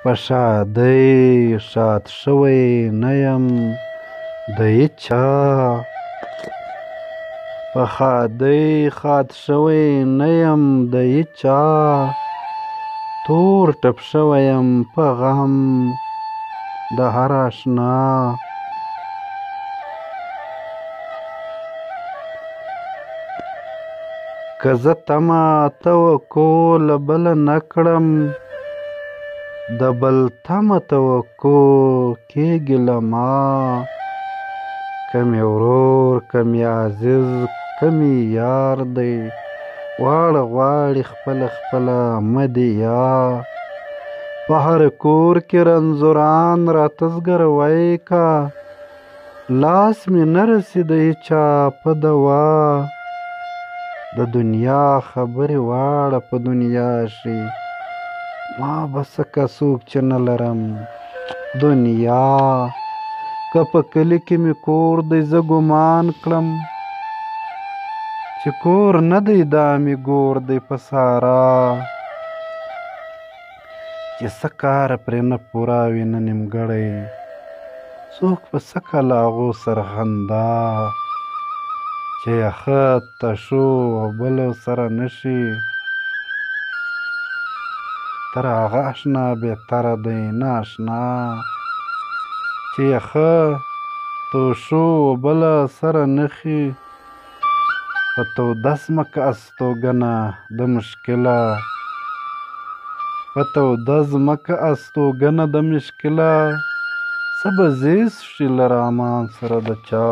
په ښادۍ ښاد شوی نه یم د هیچا، په ښادۍ ښاد شوی نه یم د هیچا، تور ټپ شوی یم په غم د هر اشنا. که زه تمه توقع له بله نه کړم، د بل تمه توقع کېږي له ما. که مې ورور که مې عزیز که مې یار دی، واړه غواړي خپله خپله مدعا. په هر کور کې رنځوران راته زګروی کا، لاس مې نه رسي د هیچا په دوا. د دنیا خبرې واړه په دنیا شي، ما به څه که څوک چې نه لرم دنیا. که په کلي کې مې کور دی زه ګمان کړم، چې کور نه دی دا مې ګور دی په سارا. چې څه کاره پرې نه پوره وي نه نیمګړی، څوک په څه کلاغو سره خندا. چې یخه تشو او بله سره نشي، تر هغه اشنا بهتره دی نه اشنا. چې یخه توشو او بله سره نخي، په توده ځمکه استوګنه د مشکله. په توده ځمکه استوګنه د مشکله، څه به زیست شي له رحمان سره د چا.